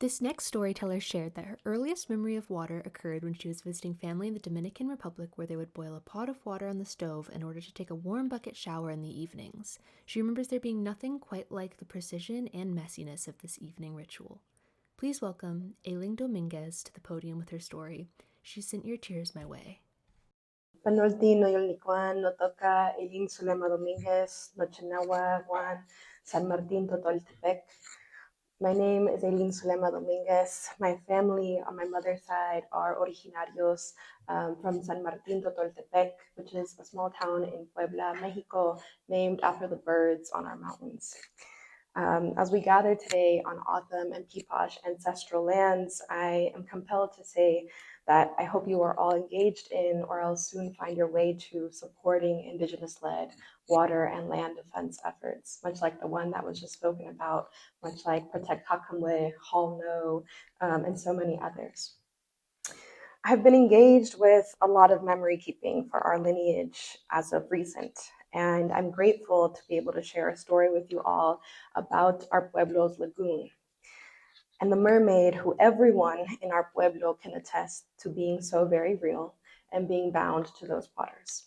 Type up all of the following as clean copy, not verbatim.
This next storyteller shared that her earliest memory of water occurred when she was visiting family in the Dominican Republic, where they would boil a pot of water on the stove in order to take a warm bucket shower in the evenings. She remembers there being nothing quite like the precision and messiness of this evening ritual. Please welcome Ayling Dominguez to the podium with her story. She sent your tears my way. Panoltino Yolnicuan, Notoca, Ayling Zulema Dominguez, Nochenawa, Juan, San Martin, Totoltepec. My name is Ayling Zulema Dominguez. My family on my mother's side are originarios from San Martin, Totoltepec, which is a small town in Puebla, Mexico, named after the birds on our mountains. As we gather today on Otham and Peeposh ancestral lands, I am compelled to say that I hope you are all engaged in or else soon find your way to supporting Indigenous-led water and land defense efforts, much like the one that was just spoken about, much like Protect Hakamwe, Hall No, and so many others. I've been engaged with a lot of memory keeping for our lineage as of recent, and I'm grateful to be able to share a story with you all about our Pueblo's lagoon and the mermaid who everyone in our Pueblo can attest to being so very real and being bound to those waters.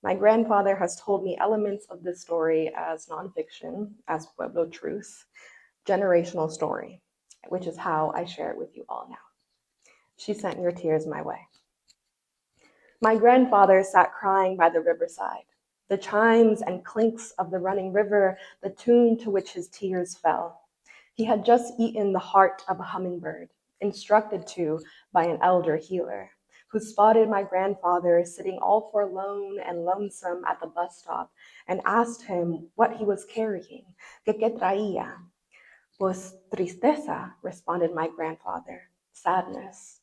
My grandfather has told me elements of this story as nonfiction, as Pueblo truth, generational story, which is how I share it with you all now. She sent your tears my way. My grandfather sat crying by the riverside, the chimes and clinks of the running river, the tune to which his tears fell. He had just eaten the heart of a hummingbird, instructed to by an elder healer, who spotted my grandfather sitting all forlorn and lonesome at the bus stop and asked him what he was carrying. ¿Qué traía? Pues tristeza, responded my grandfather, sadness.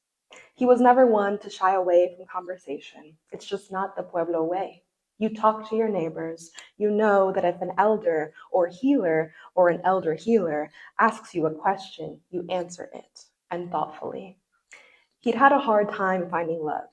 He was never one to shy away from conversation. It's just not the Pueblo way. You talk to your neighbors. You know that if an elder or an elder healer asks you a question, you answer it, and thoughtfully. He'd had a hard time finding love.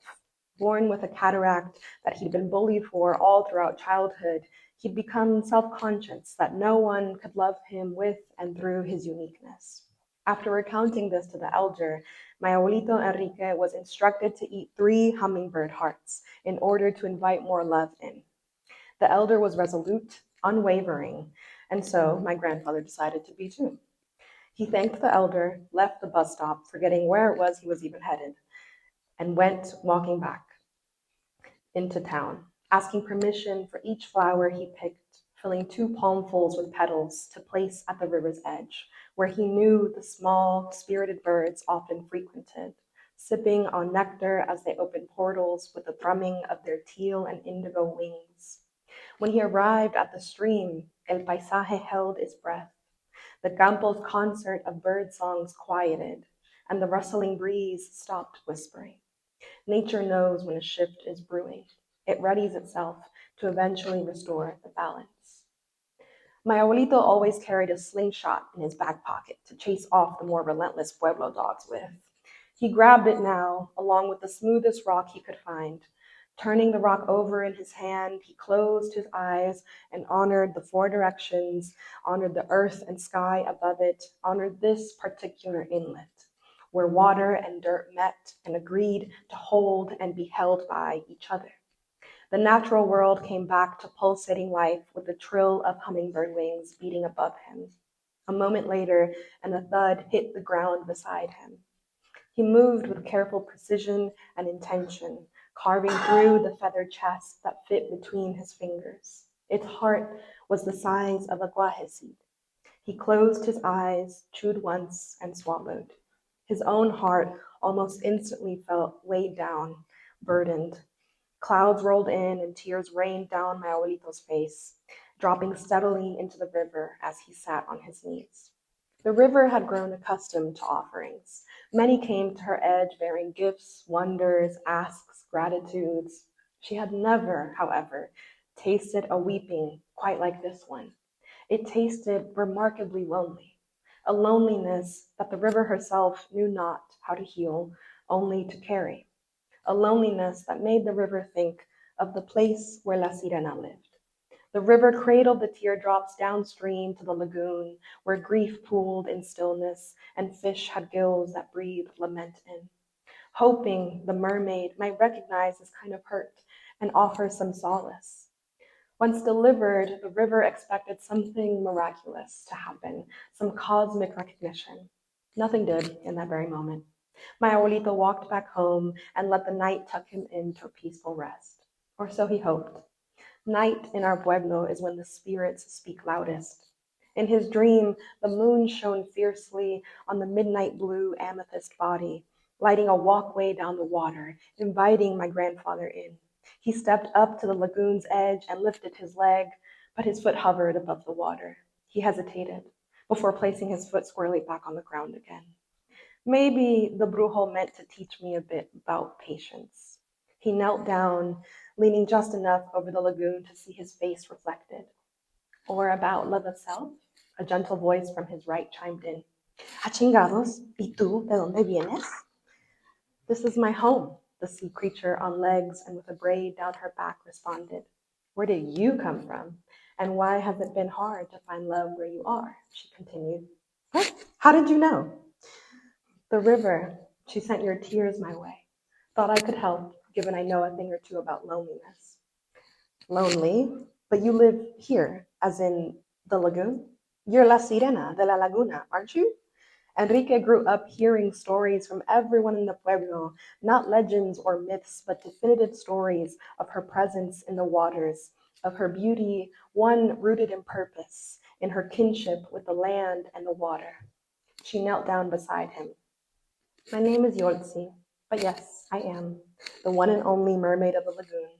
Born with a cataract that he'd been bullied for all throughout childhood, he'd become self-conscious that no one could love him with and through his uniqueness. After recounting this to the elder, my abuelito Enrique was instructed to eat 3 hummingbird hearts in order to invite more love in. The elder was resolute, unwavering, and so my grandfather decided to be too. He thanked the elder, left the bus stop, forgetting where it was he was even headed, and went walking back into town, asking permission for each flower he picked, filling 2 palmfuls with petals to place at the river's edge, where he knew the small, spirited birds often frequented, sipping on nectar as they opened portals with the thrumming of their teal and indigo wings. When he arrived at the stream, el paisaje held its breath. The Campo's concert of bird songs quieted, and the rustling breeze stopped whispering. Nature knows when a shift is brewing. It readies itself to eventually restore the balance. My abuelito always carried a slingshot in his back pocket to chase off the more relentless Pueblo dogs with. He grabbed it now, along with the smoothest rock he could find. Turning the rock over in his hand, he closed his eyes and honored the 4 directions, honored the earth and sky above it, honored this particular inlet, where water and dirt met and agreed to hold and be held by each other. The natural world came back to pulsating life with the trill of hummingbird wings beating above him. A moment later, and a thud hit the ground beside him. He moved with careful precision and intention, carving through the feathered chest that fit between his fingers. Its heart was the size of a guaje seed. He closed his eyes, chewed once, and swallowed. His own heart almost instantly felt weighed down, burdened. Clouds rolled in and tears rained down my abuelito's face, dropping steadily into the river as he sat on his knees. The river had grown accustomed to offerings. Many came to her edge bearing gifts, wonders, asks, gratitudes. She had never, however, tasted a weeping quite like this one. It tasted remarkably lonely, a loneliness that the river herself knew not how to heal, only to carry. A loneliness that made the river think of the place where La Sirena lived, The river cradled the teardrops downstream to the lagoon, where grief pooled in stillness and fish had gills that breathed lament in, hoping the mermaid might recognize this kind of hurt and offer some solace. Once delivered, the river expected something miraculous to happen, some cosmic recognition. Nothing did in that very moment. My abuelito walked back home and let the night tuck him into a peaceful rest. Or so he hoped. Night in our pueblo is when the spirits speak loudest. In his dream, the moon shone fiercely on the midnight blue amethyst body, lighting a walkway down the water, inviting my grandfather in. He stepped up to the lagoon's edge and lifted his leg, but his foot hovered above the water. He hesitated before placing his foot squarely back on the ground again. Maybe the brujo meant to teach me a bit about patience. He knelt down, leaning just enough over the lagoon to see his face reflected. Or about love of self? A gentle voice from his right chimed in. "Ah, chingados, ¿y tú de dónde vienes?" "This is my home," the sea creature on legs and with a braid down her back responded. "Where did you come from? And why has it been hard to find love where you are?" she continued. "What? How did you know?" "The river. She sent your tears my way. Thought I could help, given I know a thing or two about loneliness." "Lonely? But you live here, as in the lagoon? You're La Sirena de la Laguna, aren't you?" Enrique grew up hearing stories from everyone in the pueblo, not legends or myths, but definitive stories of her presence in the waters, of her beauty, one rooted in purpose, in her kinship with the land and the water. She knelt down beside him. "My name is Yoltzi, but yes, I am the one and only mermaid of the lagoon.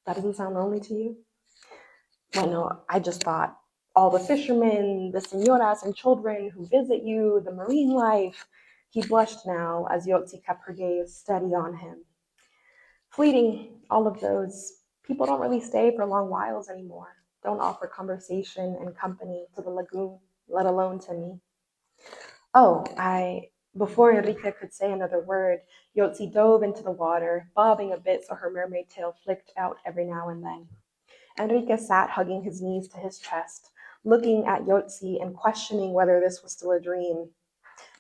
That doesn't sound lonely to you?" "Bueno, I just thought all the fishermen, the señoras and children who visit you, the marine life." He blushed now as Yotzi kept her gaze steady on him. "Fleeting, all of those. People don't really stay for long whiles anymore, don't offer conversation and company to the lagoon, let alone to me." "Oh, Before Enrique could say another word, Yotzi dove into the water, bobbing a bit so her mermaid tail flicked out every now and then. Enrique sat hugging his knees to his chest, looking at Yotzi and questioning whether this was still a dream.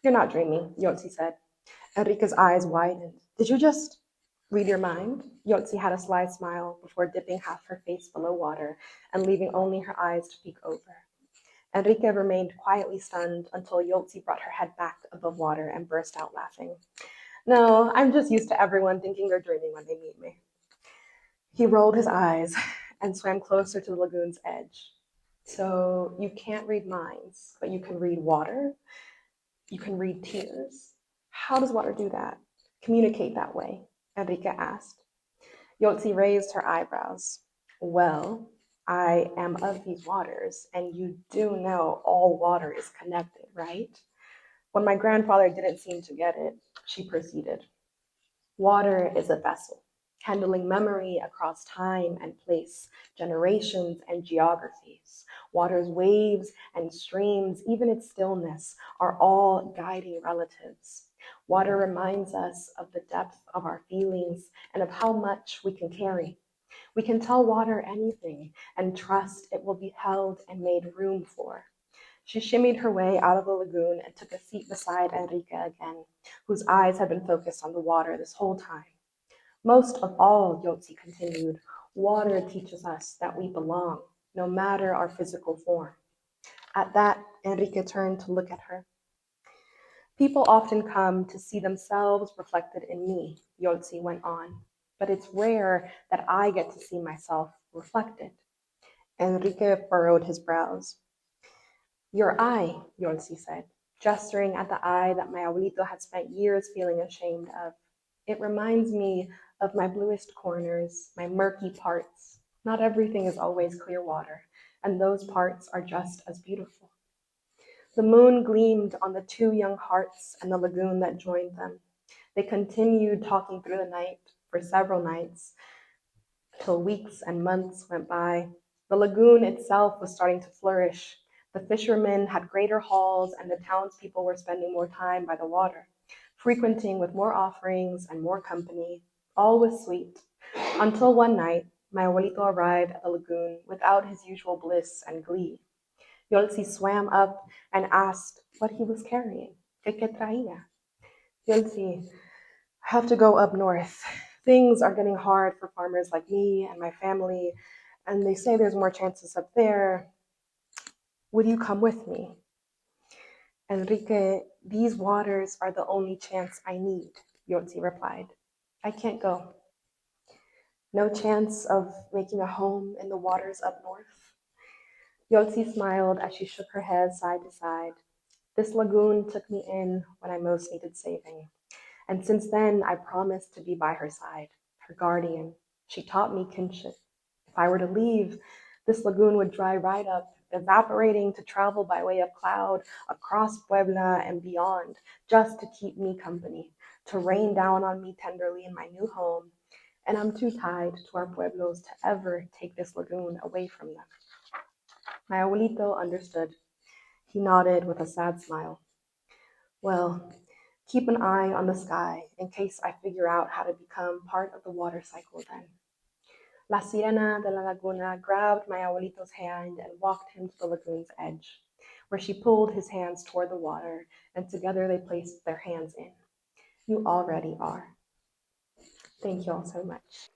"You're not dreaming," Yotzi said. Enrique's eyes widened. "Did you just read your mind?" Yotzi had a sly smile before dipping half her face below water and leaving only her eyes to peek over. Enrique remained quietly stunned until Yotzi brought her head back above water and burst out laughing. "No, I'm just used to everyone thinking they're dreaming when they meet me." He rolled his eyes and swam closer to the lagoon's edge. "So you can't read minds, but you can read water? You can read tears? How does water do that? Communicate that way?" Enrique asked. Yotzi raised her eyebrows. "Well, I am of these waters, and you do know all water is connected, right?" When my grandfather didn't seem to get it, she proceeded. "Water is a vessel, handling memory across time and place, generations and geographies. Water's waves and streams, even its stillness, are all guiding relatives. Water reminds us of the depth of our feelings and of how much we can carry. We can tell water anything and trust it will be held and made room for." She shimmied her way out of the lagoon and took a seat beside Enrique again, whose eyes had been focused on the water this whole time. "Most of all," Yotzi continued, "water teaches us that we belong, no matter our physical form." At that, Enrique turned to look at her. "People often come to see themselves reflected in me," Yotzi went on, "but it's rare that I get to see myself reflected." Enrique furrowed his brows. "Your eye," Yolsi said, gesturing at the eye that my abuelito had spent years feeling ashamed of. "It reminds me of my bluest corners, my murky parts. Not everything is always clear water, and those parts are just as beautiful." The moon gleamed on the two young hearts and the lagoon that joined them. They continued talking through the night, for several nights, till weeks and months went by. The lagoon itself was starting to flourish. The fishermen had greater hauls, and the townspeople were spending more time by the water, frequenting with more offerings and more company. All was sweet, until one night, my abuelito arrived at the lagoon without his usual bliss and glee. Yolsi swam up and asked what he was carrying. ¿Qué traía? Yolsi, I have to go up north. Things are getting hard for farmers like me and my family, and they say there's more chances up there. Would you come with me? Enrique, these waters are the only chance I need, Yotzi replied. I can't go. No chance of making a home in the waters up north? Yotzi smiled as she shook her head side to side. This lagoon took me in when I most needed saving. And since then, I promised to be by her side, her guardian. She taught me kinship. If I were to leave, this lagoon would dry right up, evaporating to travel by way of cloud across Puebla and beyond, just to keep me company, to rain down on me tenderly in my new home. And I'm too tied to our pueblos to ever take this lagoon away from them. My abuelito understood. He nodded with a sad smile. Well, keep an eye on the sky in case I figure out how to become part of the water cycle then. La Sirena de la Laguna grabbed my abuelito's hand and walked him to the lagoon's edge, where she pulled his hands toward the water, and together they placed their hands in. You already are. Thank you all so much.